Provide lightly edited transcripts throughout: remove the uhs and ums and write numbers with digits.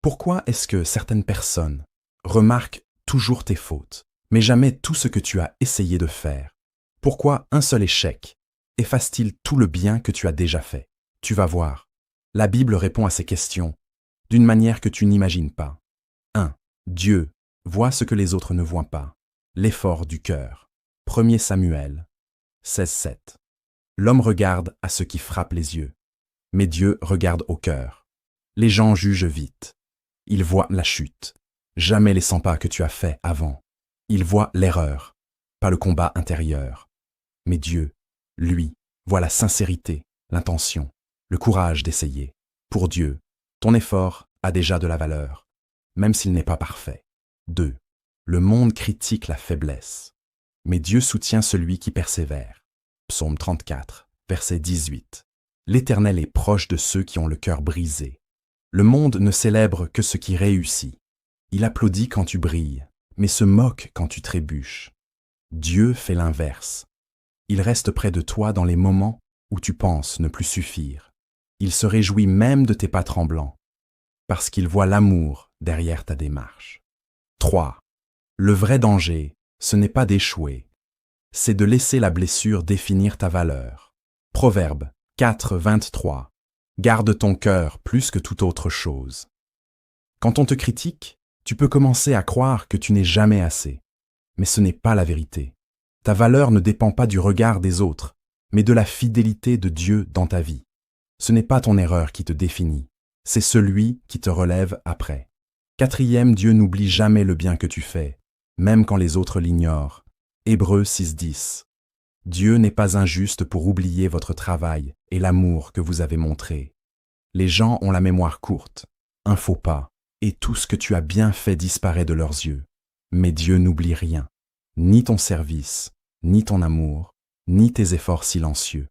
Pourquoi est-ce que certaines personnes remarquent toujours tes fautes, mais jamais tout ce que tu as essayé de faire? Pourquoi un seul échec efface-t-il tout le bien que tu as déjà fait? Tu vas voir. La Bible répond à ces questions d'une manière que tu n'imagines pas. 1. Dieu voit ce que les autres ne voient pas. L'effort du cœur. 1 Samuel 16:7. L'homme regarde à ce qui frappe les yeux, mais Dieu regarde au cœur. Les gens jugent vite. Ils voient la chute, jamais les 100 pas que tu as faits avant. Ils voient l'erreur, pas le combat intérieur. Mais Dieu, lui, voit la sincérité, l'intention, le courage d'essayer. Pour Dieu, ton effort a déjà de la valeur, même s'il n'est pas parfait. 2. Le monde critique la faiblesse, mais Dieu soutient celui qui persévère. Psaume 34, verset 18. L'Éternel est proche de ceux qui ont le cœur brisé. Le monde ne célèbre que ce qui réussit. Il applaudit quand tu brilles, mais se moque quand tu trébuches. Dieu fait l'inverse. Il reste près de toi dans les moments où tu penses ne plus suffire. Il se réjouit même de tes pas tremblants, parce qu'il voit l'amour derrière ta démarche. 3. Le vrai danger, ce n'est pas d'échouer, c'est de laisser la blessure définir ta valeur. Proverbe 4, 23. Garde ton cœur plus que toute autre chose. Quand on te critique, tu peux commencer à croire que tu n'es jamais assez. Mais ce n'est pas la vérité. Ta valeur ne dépend pas du regard des autres, mais de la fidélité de Dieu dans ta vie. Ce n'est pas ton erreur qui te définit, c'est celui qui te relève après. 4, Dieu n'oublie jamais le bien que tu fais, même quand les autres l'ignorent. Hébreux 6:10. Dieu n'est pas injuste pour oublier votre travail et l'amour que vous avez montré. Les gens ont la mémoire courte, un faux pas, et tout ce que tu as bien fait disparaît de leurs yeux. Mais Dieu n'oublie rien, ni ton service, ni ton amour, ni tes efforts silencieux.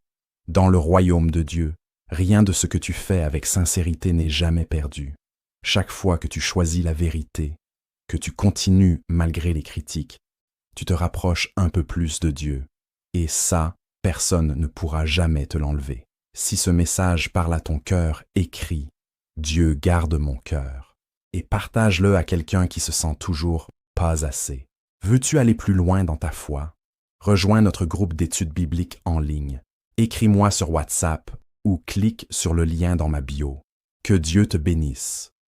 Dans le royaume de Dieu, rien de ce que tu fais avec sincérité n'est jamais perdu. Chaque fois que tu choisis la vérité, que tu continues malgré les critiques, tu te rapproches un peu plus de Dieu. Et ça, personne ne pourra jamais te l'enlever. Si ce message parle à ton cœur, écris « Dieu garde mon cœur » et partage-le à quelqu'un qui se sent toujours pas assez. Veux-tu aller plus loin dans ta foi? Rejoins notre groupe d'études bibliques en ligne. Écris-moi sur WhatsApp ou clique sur le lien dans ma bio. Que Dieu te bénisse.